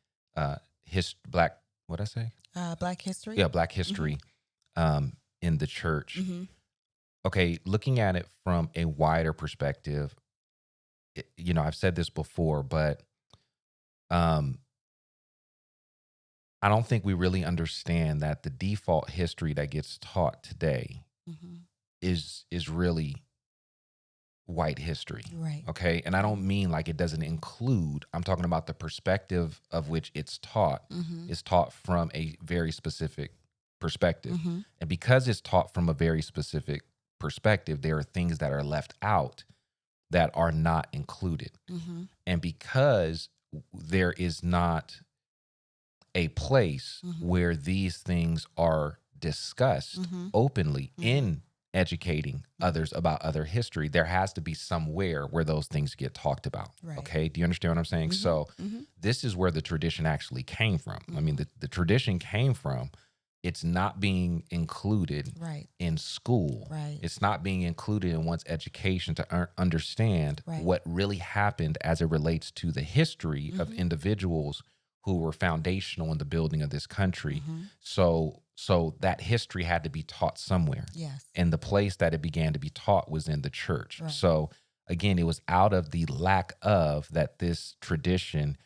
Black, what I say? Black history. Yeah, Black history in the church. Mm-hmm. Okay, looking at it from a wider perspective, I've said this before, but um, I don't think we really understand that the default history that gets taught today Mm-hmm. is really white history. Right. Okay. And I don't mean like it doesn't include, I'm talking about the perspective of which it's taught Mm-hmm. is taught from a very specific perspective. Mm-hmm. And because it's taught from a very specific perspective, there are things that are left out that are not included. Mm-hmm. And because there is not a place Mm-hmm. where these things are discussed Mm-hmm. openly Mm-hmm. in educating others about other history, there has to be somewhere where those things get talked about. Right. Okay. Do you understand what I'm saying? Mm-hmm. So Mm-hmm. this is where the tradition actually came from. I mean, the tradition came from, it's not being included Right. in school. Right. It's not being included in one's education to understand Right. what really happened as it relates to the history of Mm-hmm. individuals who were foundational in the building of this country. Mm-hmm. So that history had to be taught somewhere. Yes. And the place that it began to be taught was in the church. Right. So again, it was out of the lack of that this tradition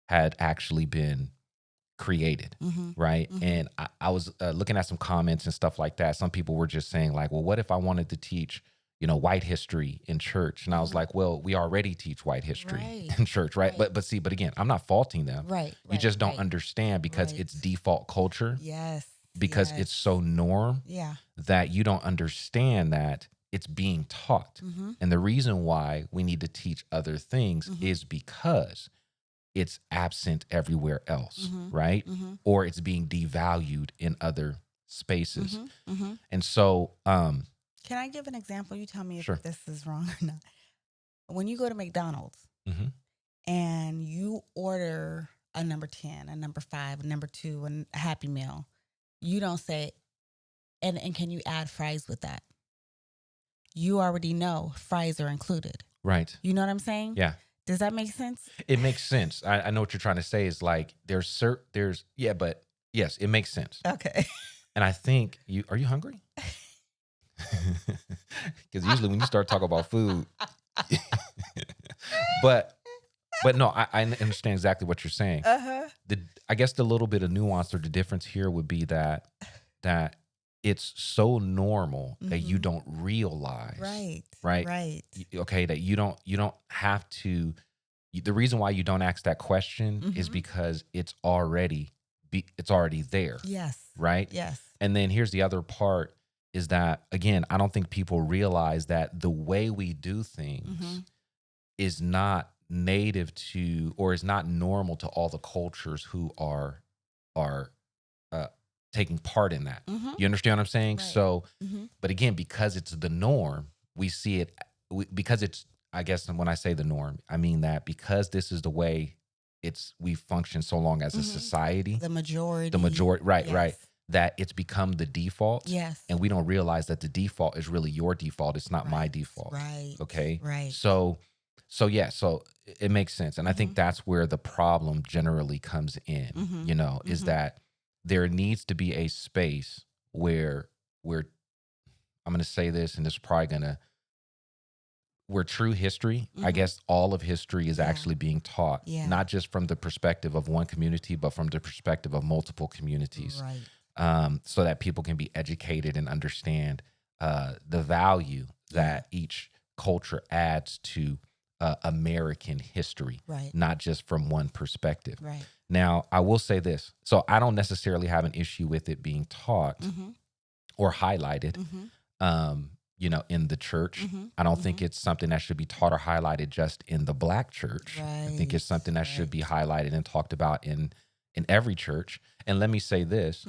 had actually been created. Mm-hmm. Right. Mm-hmm. And I was looking at some comments and stuff like that. Some people were just saying like, well, what if I wanted to teach, white history in church? And I was Mhm. like, well, we already teach white history Right. in church, right? Right. But again, I'm not faulting them. Right. You just don't right. understand because Right. it's default culture, Yes. because yes. it's so norm Yeah. that you don't understand that it's being taught. Mm-hmm. And the reason why we need to teach other things Mm-hmm. is because it's absent everywhere else, Mm-hmm. right? Mm-hmm. Or it's being devalued in other spaces. Mm-hmm. Mm-hmm. And so, Can I give an example? You tell me if sure. this is wrong or not. When you go to McDonald's Hmm. and you order a number 10, a number 5, a number 2, and a Happy Meal, you don't say, and can you add fries with that? You already know fries are included. Right. You know what I'm saying? Yeah. Does that make sense? It makes sense. I know what you're trying to say is like but yes, it makes sense. Okay. And I think are you hungry? Because usually when you start talking about food, but no, I understand exactly what you're saying. Uh-huh. I guess the little bit of nuance or the difference here would be that it's so normal that you don't realize, right? Okay, that you don't have to. The reason why you don't ask that question is because it's already there. Yes. Right. Yes. And then here's the other part is that, again, I don't think people realize that the way we do things is not native to, or is not normal to all the cultures who are taking part in that. You understand what I'm saying? Right. So, but again, because it's the norm, we see it because it's, I guess when I say the norm, I mean that because this is the way we function so long as a society, The majority, right, yes. right, that it's become the default. Yes. And we don't realize that the default is really your default. It's not my default. Right. Okay. Right. So it makes sense. And I think that's where the problem generally comes in, is that there needs to be a space where I'm going to say this, and this is probably going to, where true history, I guess all of history is actually being taught, not just from the perspective of one community, but from the perspective of multiple communities, so that people can be educated and understand the value that each culture adds to American history, not just from one perspective. Right. Now, I will say this. So I don't necessarily have an issue with it being taught or highlighted. In the church. I don't think it's something that should be taught or highlighted just in the Black church. I think it's something that should be highlighted and talked about in every church. And let me say this,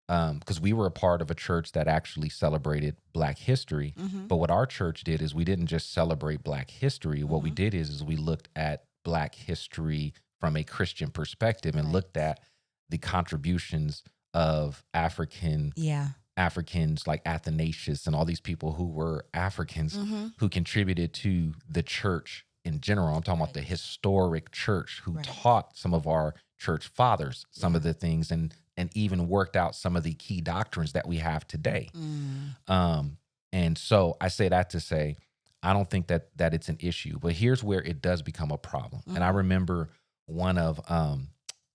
because we were a part of a church that actually celebrated Black history. But what our church did is we didn't just celebrate Black history. What we did is we looked at Black history from a Christian perspective and looked at the contributions of Africans like Athanasius and all these people who were Africans who contributed to the church in general. I'm talking about the historic church who taught some of our church fathers some of the things and even worked out some of the key doctrines that we have today. And so I say that to say, I don't think that it's an issue, but here's where it does become a problem. And I remember one of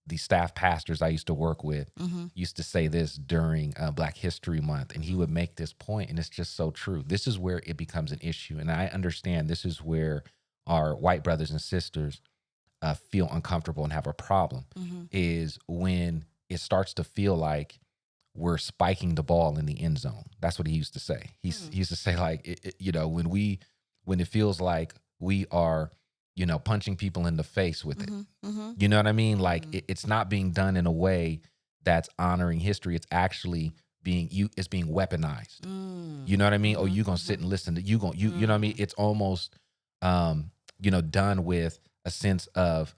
the staff pastors I used to work with used to say this during Black History Month, and he would make this point, and it's just so true. This is where it becomes an issue, and I understand this is where our white brothers and sisters feel uncomfortable and have a problem, is when it starts to feel like we're spiking the ball in the end zone. That's what he used to say. He used to say, like, when it feels like we are punching people in the face with it. You know what I mean? Like it's not being done in a way that's honoring history. It's actually it's being weaponized. You know what I mean? Oh, you gonna sit and listen to you know what I mean? It's almost done with a sense of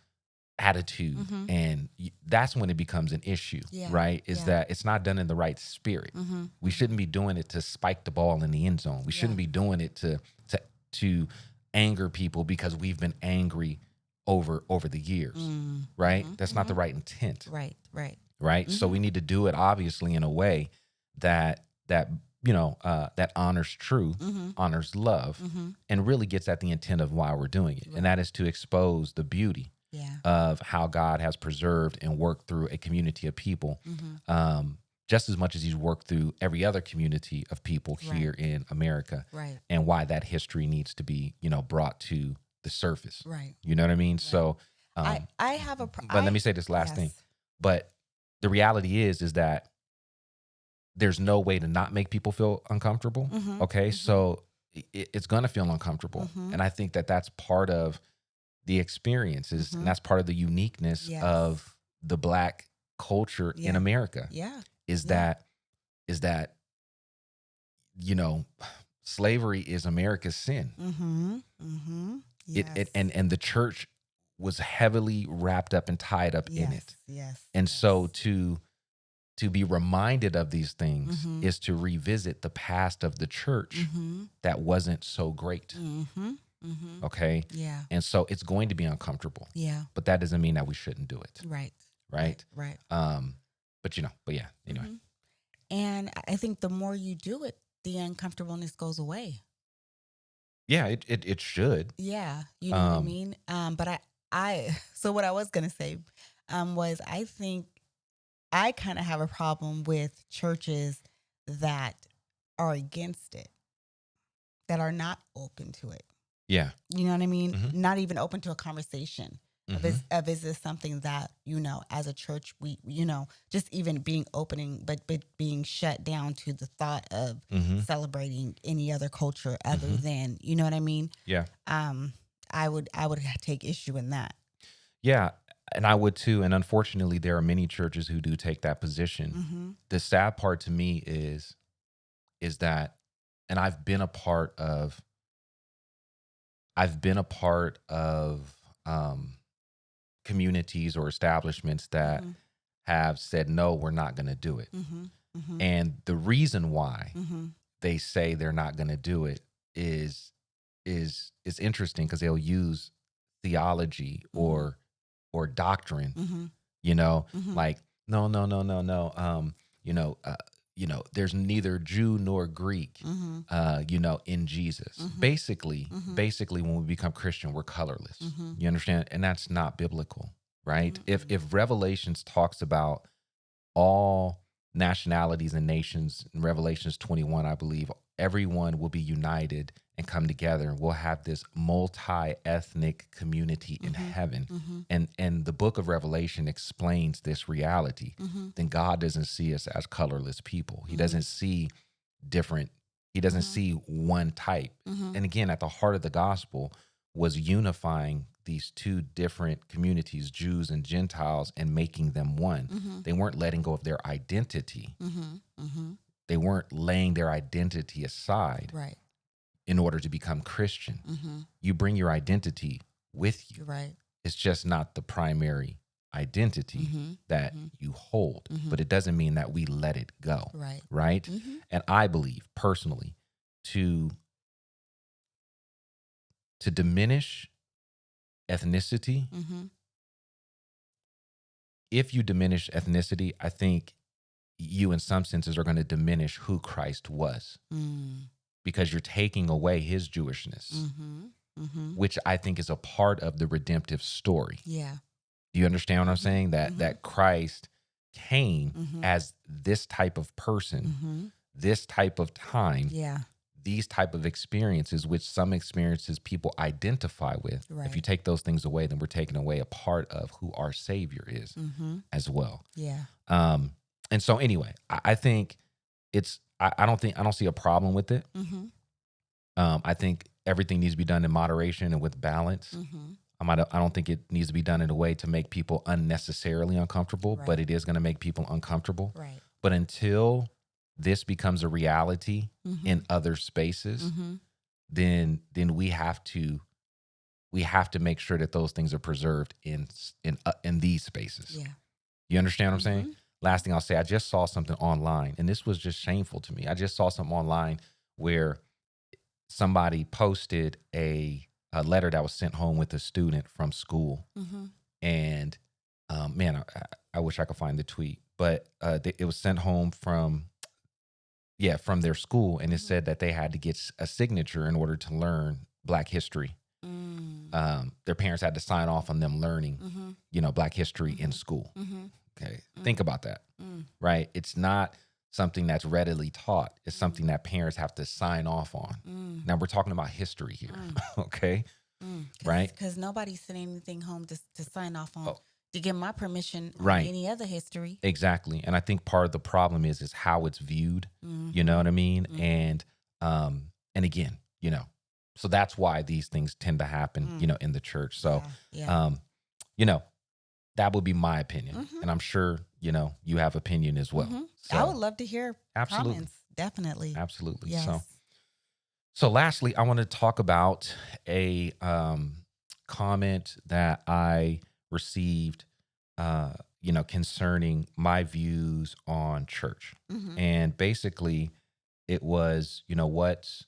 attitude, and that's when it becomes an issue, right? Is that it's not done in the right spirit. We shouldn't be doing it to spike the ball in the end zone. We shouldn't be doing it to anger people because we've been angry over the years, right? That's not the right intent. Right. So we need to do it obviously in a way that that honors truth, honors love, and really gets at the intent of why we're doing it. And that is to expose the beauty of how God has preserved and worked through a community of people, just as much as he's worked through every other community of people here in America, and why that history needs to be, brought to the surface. You know what I mean? So, I have a but let me say this last thing. But the reality is that there's no way to not make people feel uncomfortable. Mhm. Okay. Mhm. So it's going to feel uncomfortable. Mhm. And I think that that's part of the experiences, and Mhm. that's part of the uniqueness Yes. of the Black culture in Yeah. America Yeah. is Yeah. that, you know, slavery is America's sin. Mhm. Mhm. It Yes. and the church was heavily wrapped up and tied up in Yes. it. Yes. And Yes. so to be reminded of these things Mhm. is to revisit the past of the church Mhm. that wasn't so great. Mhm. Mhm. Okay. Yeah. And so it's going to be uncomfortable, Yeah. but that doesn't mean that we shouldn't do it. Right. Right. Right. But yeah, anyway. Mhm. And I think the more you do it, the uncomfortableness goes away. Yeah, it should. Yeah, you know what I Um, mean. But I so what I was gonna say, was I think I kind of have a problem with churches that are against it, that are not open to it. yeah. You know what I mean? Mhm. Not even open to a conversation Mhm. of is this something that, as a church, we, just even being opening, but being shut down to the thought of Mhm. celebrating any other culture other Mhm. than, you know what I mean? Yeah. I would take issue in that. Yeah, and I would too. And unfortunately, there are many churches who do take that position. Mm-hmm. The sad part to me is that, and I've been a part of communities or establishments that Mm-hmm. have said no, we're not going to do it. Mm-hmm. Mm-hmm. And the reason why Mm-hmm. they say they're not going to do it is interesting because they'll use theology or doctrine, Mm-hmm. Mm-hmm. like no, there's neither Jew nor Greek, Mm-hmm. in Jesus. Mhm. Basically, Mhm. basically, when we become Christian, we're colorless. Mhm. You understand? And that's not biblical, right? Mm-mm. If Revelations talks about all nationalities and nations in Revelations 21, I believe everyone will be united and come together, and we'll have this multi-ethnic community in heaven. Mhm. And the book of Revelation explains this reality. Mhm. Then God doesn't see us as colorless people. He doesn't see different, he doesn't Mhm. see one type. Mhm. And again, at the heart of the gospel was unifying these two different communities, Jews and Gentiles, and making them one. Mhm. They weren't letting go of their identity. Mhm. Mhm. They weren't laying their identity aside Right. in order to become Christian. Mhm. You bring your identity with you. Right. It's just not the primary identity Mhm. that Mhm. you hold, Mhm. but it doesn't mean that we let it go. Right. Right. Mhm. And I believe personally to diminish ethnicity, Mhm. if you diminish ethnicity, I think you in some senses are going to diminish who Christ was, Mm. because you're taking away his Jewishness, Mhm. Mhm. which I think is a part of the redemptive story. Yeah. Do you understand what I'm Mhm. saying? Mhm. That Christ came Mhm. as this type of person, Mhm. this type of time, Yeah. these type of experiences, which some experiences people identify with. If you Right. take those things away, then we're taking away a part of who our Savior is Mhm. as well. Yeah. And so anyway, I think I don't see a problem with it. Mhm. I think everything needs to be done in moderation and with balance. Mhm. I don't think it needs to be done in a way to make people unnecessarily uncomfortable, but Right. it is going to make people uncomfortable. Right. But until this becomes a reality in Mhm. other spaces, Mhm. then we have to make sure that those things are preserved in these spaces. Yeah. You understand what I'm saying? Mhm. Last thing I'll say, I just saw something online, and this was just shameful to me. I just saw something online where somebody posted a letter that was sent home with a student from school. Mhm. And man, I wish I could find the tweet, but it was sent home from their school, and it said that they had to get a signature in order to learn Black history. Mm. Their parents had to sign off on them learning, Mhm. Black history in Mhm. school. Mhm. Okay, think about that, Mm. right? It's not something that's readily taught. It's something that parents have to sign off on. Mm. Now we're talking about history here, Mm. okay? Mm. Right? Because nobody's sending anything home to sign off on. Oh. to get my permission on Right. any other history. Exactly. And I think part of the problem is how it's viewed, you know what I mean? And again, so that's why these things tend to happen, in the church. So, Yeah. you know, that would be my opinion. And I'm sure, you have opinion as well. So I would love to hear Absolutely. comments. Definitely. absolutely. Yes. So lastly, I want to talk about a comment that I received, concerning my views on church. And basically, it was, what's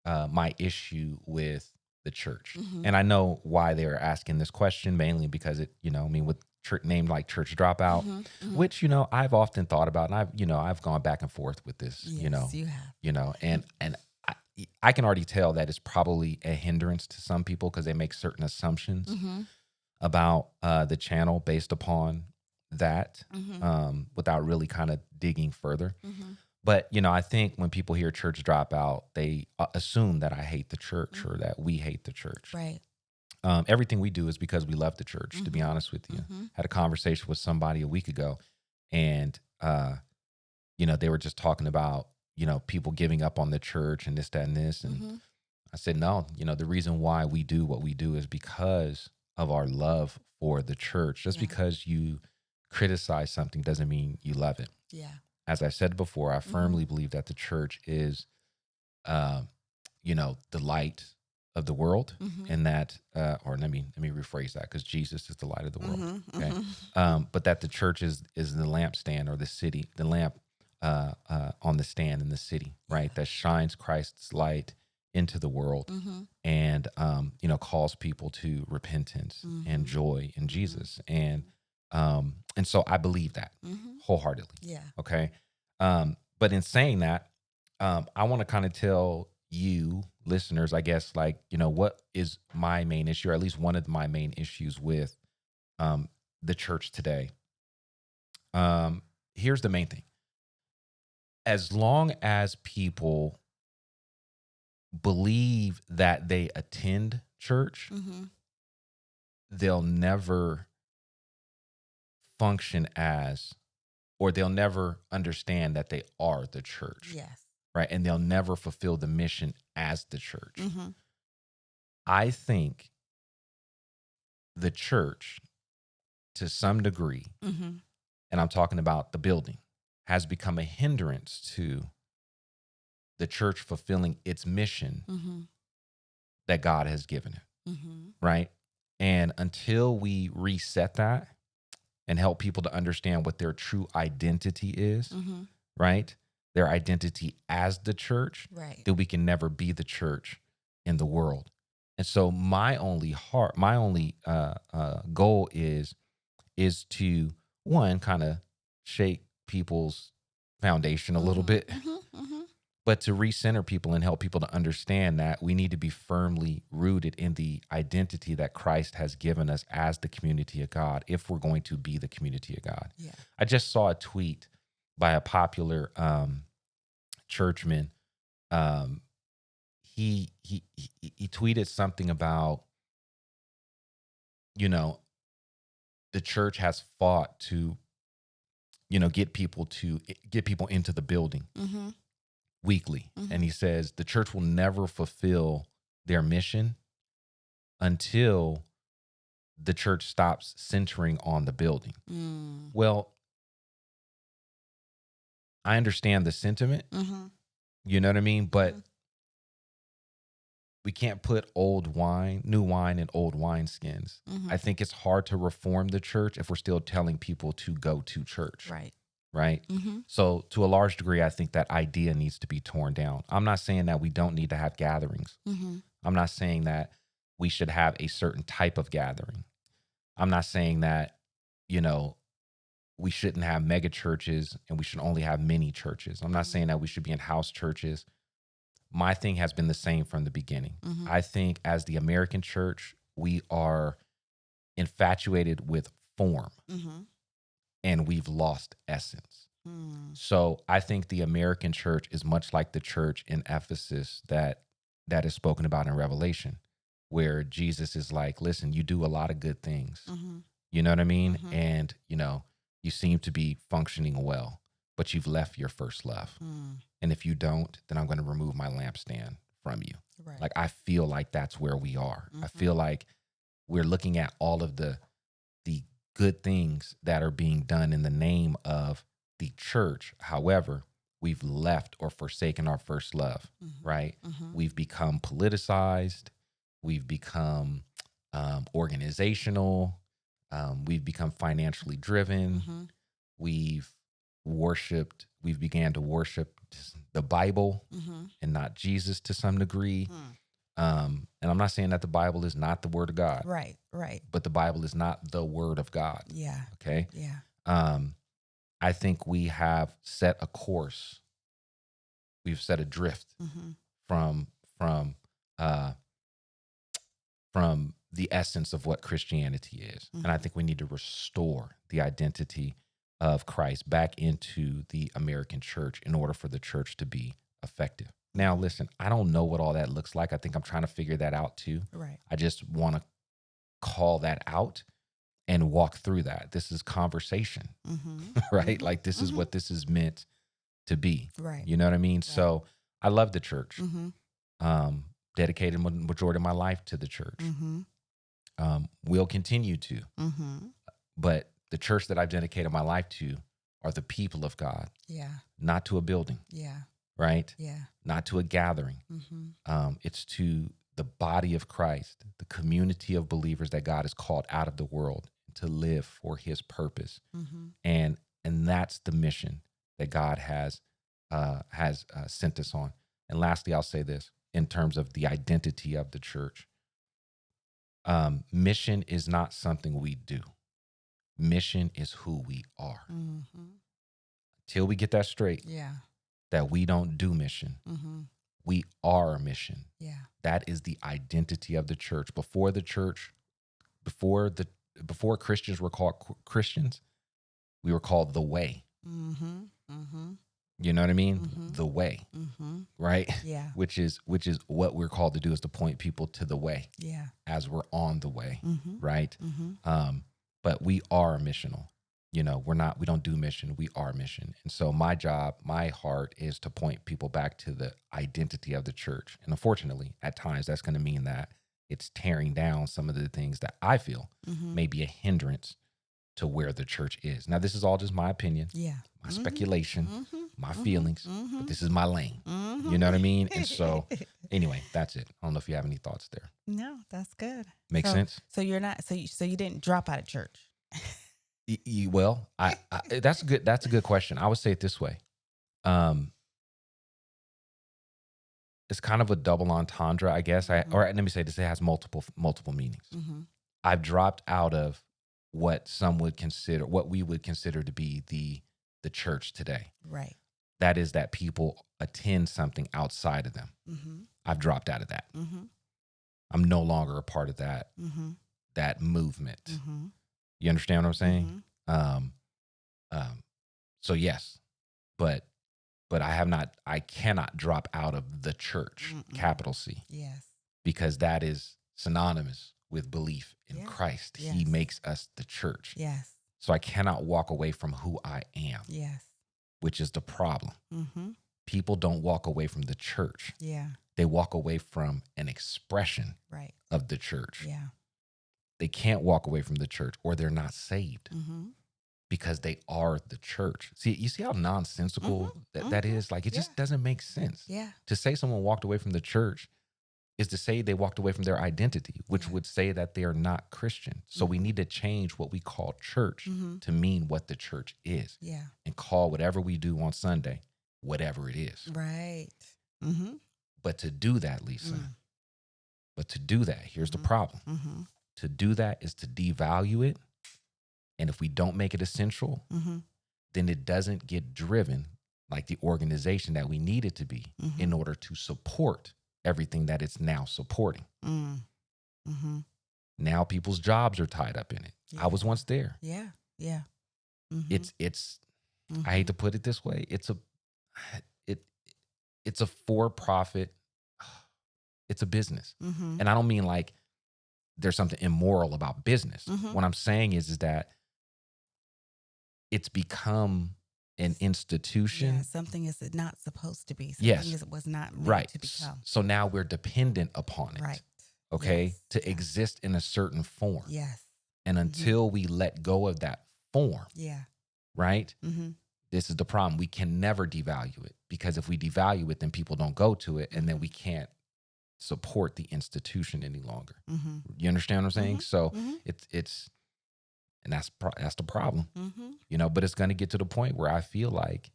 my issue with the church. And I know why they were asking this question, mainly because it, with name like Church Dropout, which, I've often thought about, and I've gone back and forth with this, Yes, you have. and I can already tell that it's probably a hindrance to some people because they make certain assumptions about the channel based upon that, without really kind of digging further. But, I think when people hear Church Dropout, they assume that I hate the church or that we hate the church. Right. Everything we do is because we love the church, to be honest with you. Had a conversation with somebody a week ago, and, they were just talking about, people giving up on the church and this, that, and this. And I said, no, the reason why we do what we do is because of our love for the church. Just because you criticize something doesn't mean you love it. Yeah. As I said before, I firmly believe that the church is, the light of the world, and that, or let me rephrase that, because Jesus is the light of the world. Okay, but that the church is the lampstand, or the city, the lamp on the stand in the city, right? That shines Christ's light into the world, and calls people to repentance and joy in Jesus, and so I believe that wholeheartedly. Yeah. Okay. But in saying that, I want to kind of tell you listeners, I guess, like, what is my main issue, or at least one of my main issues with the church today. Here's the main thing. As long as people believe that they attend church, they'll never function as, or they'll never understand that they are the church. Yes. Right. And they'll never fulfill the mission as the church. I think the church, to some degree, and I'm talking about the building, has become a hindrance to the church fulfilling its mission that God has given it. Right. And until we reset that and help people to understand what their true identity is, right? Their identity as the church, Right. that we can never be the church in the world. And so my only goal is to, one, kind of shake people's foundation a little bit, but to recenter people and help people to understand that we need to be firmly rooted in the identity that Christ has given us as the community of God, if we're going to be the community of God. Yeah. I just saw a tweet by a popular churchman. He tweeted something about, the church has fought to, get people into the building weekly. And he says the church will never fulfill their mission until the church stops centering on the building. Well, I understand the sentiment, you know what I mean? But we can't put new wine in old wineskins. I think it's hard to reform the church if we're still telling people to go to church. Right. So to a large degree, I think that idea needs to be torn down. I'm not saying that we don't need to have gatherings. I'm not saying that we should have a certain type of gathering. I'm not saying that, we shouldn't have mega churches and we should only have mini churches. I'm not saying that we should be in house churches. My thing has been the same from the beginning. I think as the American church, we are infatuated with form. And we've lost essence. So I think the American church is much like the church in Ephesus that is spoken about in Revelation, where Jesus is like, listen, you do a lot of good things, You know what I mean? And, you seem to be functioning well, but you've left your first love. And if you don't, then I'm going to remove my lampstand from you. Right. Like, I feel like that's where we are. I feel like we're looking at all of the good things that are being done in the name of the church. However, we've left or forsaken our first love, right? We've become politicized. We've become organizational. We've become financially driven. We've began to worship the Bible and not Jesus to some degree. And I'm not saying that the Bible is not the word of God. Right. But the Bible is not the word of God. Yeah. Okay. Yeah. I think we have set a course. We've set a drift from uh, the essence of what Christianity is. And I think we need to restore the identity of Christ back into the American church in order for the church to be effective. Now, listen, I don't know what all that looks like. I think I'm trying to figure that out too. Right. I just want to call that out and walk through that. This is conversation, right? Like, this is what this is meant to be. Right. You know what I mean? Right. So I love the church. Dedicated majority of my life to the church. Will continue to. But the church that I've dedicated my life to are the people of God. Yeah. Not to a building. Yeah. Right? Yeah. Not to a gathering. It's to the body of Christ, the community of believers that God has called out of the world to live for his purpose. And that's the mission that God has sent us on. And lastly, I'll say this in terms of the identity of the church. Mission is not something we do. Mission is who we are. Till we get that straight, that we don't do mission. We are a mission. Yeah. That is the identity of the church. Before Christians were called Christians, we were called the way. You know what I mean? The way. Right? Yeah. Which is what we're called to do, is to point people to the way. Yeah. As we're on the way. Right? But we are missional. We don't do mission. We are mission. And so my job, my heart is to point people back to the identity of the church. And unfortunately, at times that's going to mean that it's tearing down some of the things that I feel may be a hindrance to where the church is. Now, this is all just my opinion, my speculation, my feelings, but this is my lane. You know what I mean? And so anyway, that's it. I don't know if you have any thoughts there. No, that's good. Make sense? So you're not, so you didn't drop out of church. Well, I that's a good question. I would say it this way. It's kind of a double entendre, I guess. Or let me say this: it has multiple meanings. I've dropped out of what we would consider to be the church today. Right. That is that people attend something outside of them. I've dropped out of that. I'm no longer a part of that movement. You understand what I'm saying? So yes, but I cannot drop out of the church, capital C. Yes. Because that is synonymous with belief in Christ. Yes. He makes us the church. Yes. So I cannot walk away from who I am. Yes. Which is the problem. People don't walk away from the church. Yeah. They walk away from an expression of the church. Yeah. They can't walk away from the church, or they're not saved because they are the church. See, you see how nonsensical that is? Like, it just doesn't make sense. Yeah. To say someone walked away from the church is to say they walked away from their identity, which would say that they are not Christian. So we need to change what we call church to mean what the church is. Yeah. And call whatever we do on Sunday, whatever it is. Right. But to do that, Lisa, here's the problem. To do that is to devalue it. And if we don't make it essential, then it doesn't get driven like the organization that we need it to be in order to support everything that it's now supporting. Now people's jobs are tied up in it. I was once there. Yeah. Yeah. It's I hate to put it this way. It's a for-profit, it's a business. And I don't mean like there's something immoral about business. Mhm. What I'm saying is that it's become an institution. Yeah, something is not supposed to be. Yes. Something was not meant Right. to become. So now we're dependent upon it. Right. Okay. Yes. To Yeah. exist in a certain form. Yes. And until we let go of that form, Yeah. right? Mm-hmm. This is the problem. We can never devalue it, because if we devalue it, then people don't go to it, and then we can't support the institution any longer. Mm-hmm. You understand what I'm saying? Mhm. So Mhm. it's and that's the problem. Mm-hmm. You know, but it's going to get to the point where I feel like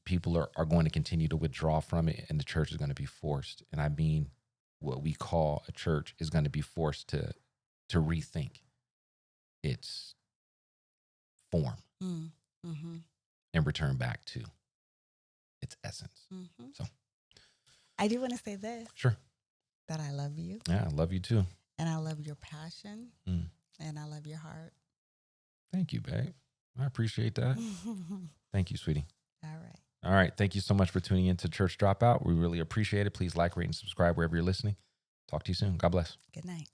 people are going to continue to withdraw from it, and the church is going to be forced. And I mean, what we call a church is going to be forced to rethink its form Mm-hmm. and return back to its essence. Mm-hmm. So I do want to say this, sure. that I love you, Yeah, I love you too. and I love your passion, Mm. and I love your heart. Thank you, babe. I appreciate that. Thank you, sweetie. All right. All right. Thank you so much for tuning in to Church Dropout. We really appreciate it. Please like, rate, and subscribe wherever you're listening. Talk to you soon. God bless. Good night.